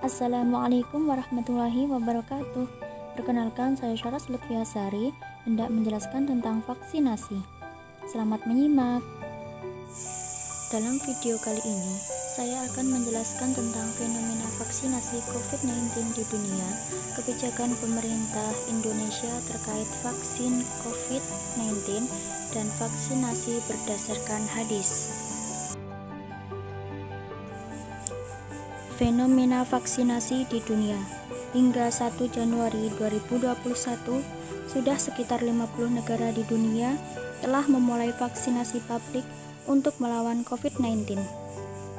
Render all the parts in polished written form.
Assalamualaikum warahmatullahi wabarakatuh. Perkenalkan, saya Syaras Lutfiasari hendak menjelaskan tentang vaksinasi. Selamat menyimak. Dalam video kali ini, saya akan menjelaskan tentang fenomena vaksinasi COVID-19 di dunia, kebijakan pemerintah Indonesia terkait vaksin COVID-19, dan vaksinasi berdasarkan hadis. Fenomena vaksinasi di dunia. Hingga 1 Januari 2021, sudah sekitar 50 negara di dunia telah memulai vaksinasi publik untuk melawan COVID-19.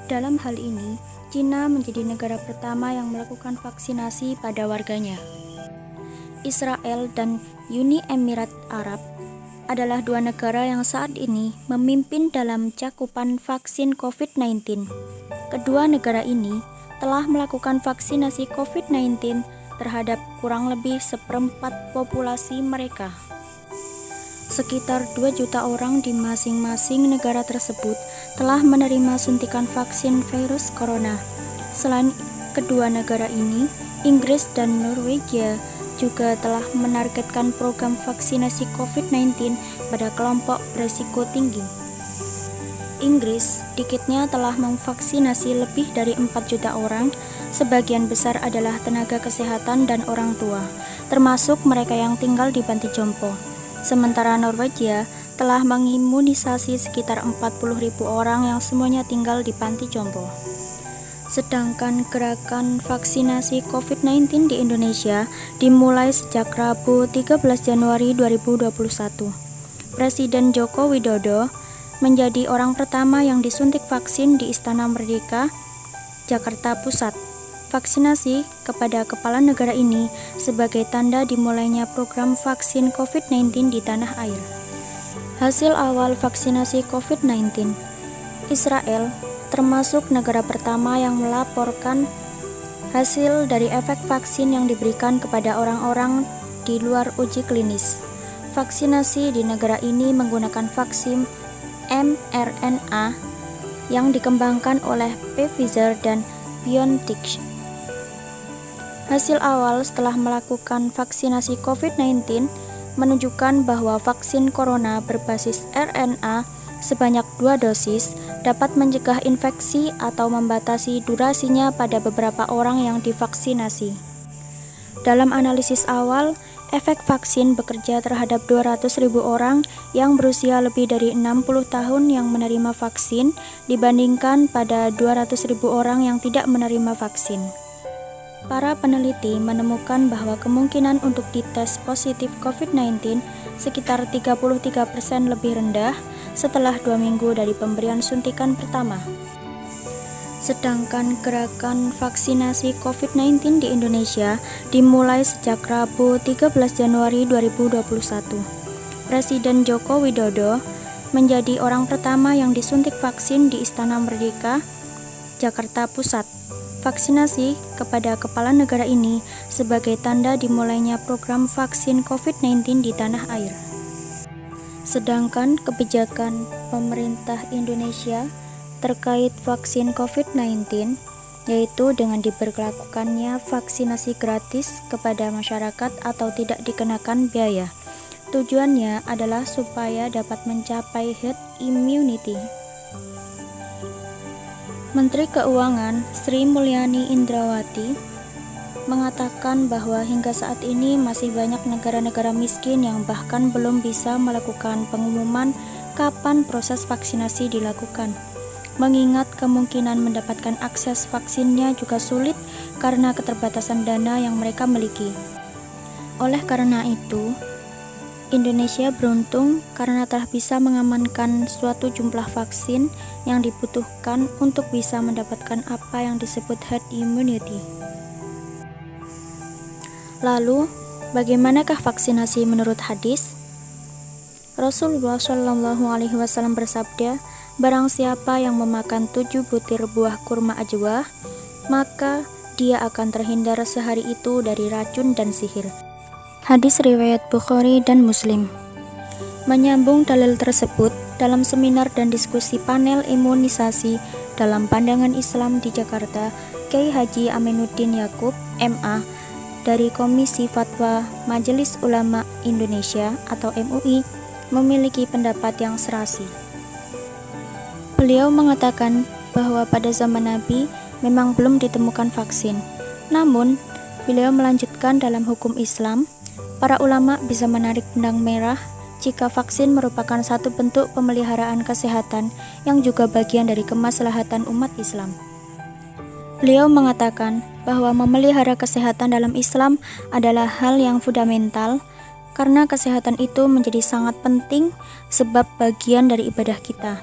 Dalam hal ini, Cina menjadi negara pertama yang melakukan vaksinasi pada warganya. Israel dan Uni Emirat Arab adalah dua negara yang saat ini memimpin dalam cakupan vaksin COVID-19. Kedua negara ini telah melakukan vaksinasi COVID-19 terhadap kurang lebih seperempat populasi mereka. Sekitar 2 juta orang di masing-masing negara tersebut telah menerima suntikan vaksin virus corona. Selain kedua negara ini, Inggris dan Norwegia juga telah menargetkan program vaksinasi COVID-19 pada kelompok berisiko tinggi. Inggris dikitnya telah memvaksinasi lebih dari 4 juta orang, sebagian besar adalah tenaga kesehatan dan orang tua, termasuk mereka yang tinggal di panti jompo. Sementara Norwegia telah mengimunisasi sekitar 40.000 orang yang semuanya tinggal di panti jompo. Sedangkan gerakan vaksinasi COVID-19 di Indonesia dimulai sejak Rabu 13 Januari 2021. Presiden Joko Widodo menjadi orang pertama yang disuntik vaksin di Istana Merdeka, Jakarta Pusat. Vaksinasi kepada kepala negara ini sebagai tanda dimulainya program vaksin COVID-19 di tanah air. Hasil awal vaksinasi COVID-19. Israel termasuk negara pertama yang melaporkan hasil dari efek vaksin yang diberikan kepada orang-orang di luar uji klinis. Vaksinasi di negara ini menggunakan vaksin mRNA yang dikembangkan oleh Pfizer dan BioNTech. Hasil awal setelah melakukan vaksinasi COVID-19 menunjukkan bahwa vaksin corona berbasis RNA sebanyak 2 dosis dapat mencegah infeksi atau membatasi durasinya pada beberapa orang yang divaksinasi. Dalam analisis awal, efek vaksin bekerja terhadap 200.000 orang yang berusia lebih dari 60 tahun yang menerima vaksin dibandingkan pada 200.000 orang yang tidak menerima vaksin. Para peneliti menemukan bahwa kemungkinan untuk dites positif COVID-19 sekitar 33% lebih rendah setelah 2 minggu dari pemberian suntikan pertama. Sedangkan gerakan vaksinasi COVID-19 di Indonesia dimulai sejak Rabu 13 Januari 2021. Presiden Joko Widodo menjadi orang pertama yang disuntik vaksin di Istana Merdeka, Jakarta Pusat. Vaksinasi kepada kepala negara ini sebagai tanda dimulainya program vaksin COVID-19 di tanah air. Sedangkan kebijakan pemerintah Indonesia terkait vaksin COVID-19, yaitu dengan diberlakukannya vaksinasi gratis kepada masyarakat atau tidak dikenakan biaya. Tujuannya adalah supaya dapat mencapai herd immunity. Menteri Keuangan Sri Mulyani Indrawati mengatakan bahwa hingga saat ini masih banyak negara-negara miskin yang bahkan belum bisa melakukan pengumuman kapan proses vaksinasi dilakukan. Mengingat kemungkinan mendapatkan akses vaksinnya juga sulit karena keterbatasan dana yang mereka miliki. Oleh karena itu, Indonesia beruntung karena telah bisa mengamankan suatu jumlah vaksin yang dibutuhkan untuk bisa mendapatkan apa yang disebut herd immunity. Lalu, bagaimanakah vaksinasi menurut hadis? Rasulullah SAW bersabda, barang siapa yang memakan 7 butir buah kurma ajwa, maka dia akan terhindar sehari itu dari racun dan sihir. Hadis riwayat Bukhari dan Muslim. Menyambung dalil tersebut, dalam seminar dan diskusi panel imunisasi dalam pandangan Islam di Jakarta, Kiai Haji Aminuddin Yaqub, MA, dari Komisi Fatwa Majelis Ulama Indonesia atau MUI, memiliki pendapat yang serasi. Beliau mengatakan bahwa pada zaman Nabi memang belum ditemukan vaksin. Namun, beliau melanjutkan dalam hukum Islam, para ulama bisa menarik benang merah jika vaksin merupakan satu bentuk pemeliharaan kesehatan yang juga bagian dari kemaslahatan umat Islam. Beliau mengatakan bahwa memelihara kesehatan dalam Islam adalah hal yang fundamental karena kesehatan itu menjadi sangat penting sebab bagian dari ibadah kita.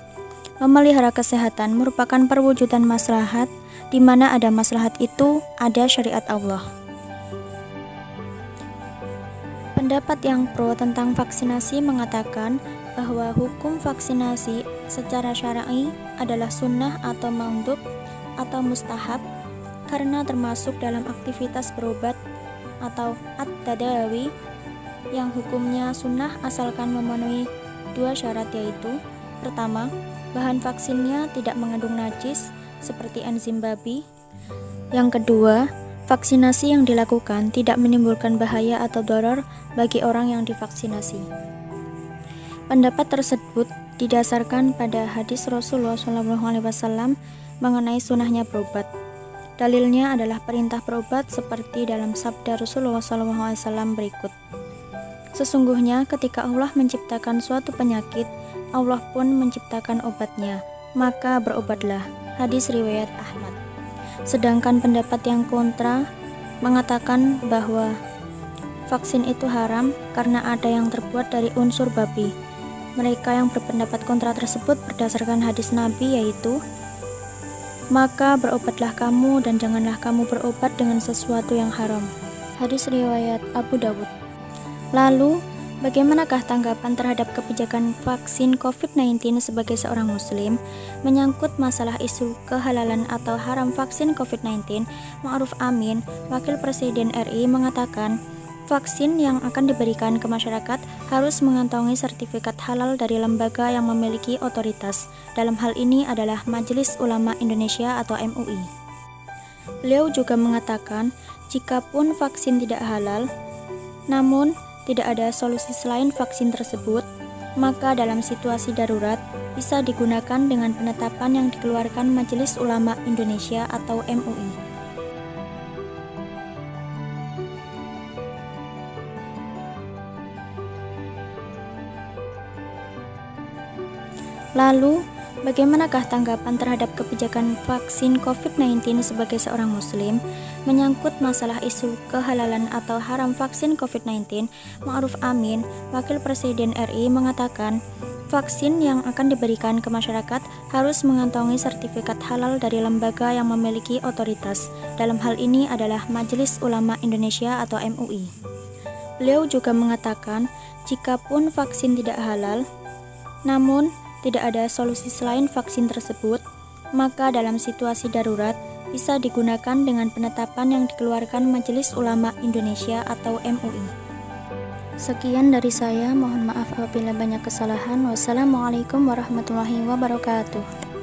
Memelihara kesehatan merupakan perwujudan maslahat, di mana ada maslahat itu ada syariat Allah. Pendapat yang pro tentang vaksinasi mengatakan bahwa hukum vaksinasi secara syar'i adalah sunnah atau mandub atau mustahab karena termasuk dalam aktivitas berobat atau at-tadawi yang hukumnya sunnah asalkan memenuhi dua syarat, yaitu pertama, bahan vaksinnya tidak mengandung najis seperti enzim babi. Yang kedua, vaksinasi yang dilakukan tidak menimbulkan bahaya atau doror bagi orang yang divaksinasi. Pendapat tersebut didasarkan pada hadis Rasulullah SAW mengenai sunnahnya berobat. Dalilnya adalah perintah berobat seperti dalam sabda Rasulullah SAW berikut. Sesungguhnya ketika Allah menciptakan suatu penyakit, Allah pun menciptakan obatnya, maka berobatlah. Hadis riwayat Ahmad. Sedangkan pendapat yang kontra mengatakan bahwa vaksin itu haram karena ada yang terbuat dari unsur babi. Mereka yang berpendapat kontra tersebut berdasarkan hadis Nabi, yaitu, maka berobatlah kamu dan janganlah kamu berobat dengan sesuatu yang haram. Hadis riwayat Abu Dawud. Lalu, bagaimanakah tanggapan terhadap kebijakan vaksin COVID-19 sebagai seorang muslim? Menyangkut masalah isu kehalalan atau haram vaksin COVID-19, Ma'ruf Amin, Wakil Presiden RI, mengatakan vaksin yang akan diberikan ke masyarakat harus mengantongi sertifikat halal dari lembaga yang memiliki otoritas. Dalam hal ini adalah Majelis Ulama Indonesia atau MUI. Beliau juga mengatakan, jikapun vaksin tidak halal, namun tidak ada solusi selain vaksin tersebut, maka dalam situasi darurat bisa digunakan dengan penetapan yang dikeluarkan Majelis Ulama Indonesia atau MUI. Lalu, bagaimanakah tanggapan terhadap kebijakan vaksin COVID-19 sebagai seorang muslim? Menyangkut masalah isu kehalalan atau haram vaksin COVID-19, Ma'ruf Amin, Wakil Presiden RI, mengatakan vaksin yang akan diberikan ke masyarakat harus mengantongi sertifikat halal dari lembaga yang memiliki otoritas. Dalam hal ini adalah Majelis Ulama Indonesia atau MUI. Beliau juga mengatakan, jikapun vaksin tidak halal, namun tidak ada solusi selain vaksin tersebut, maka dalam situasi darurat bisa digunakan dengan penetapan yang dikeluarkan Majelis Ulama Indonesia atau MUI. Sekian dari saya, mohon maaf apabila banyak kesalahan. Wassalamualaikum warahmatullahi wabarakatuh.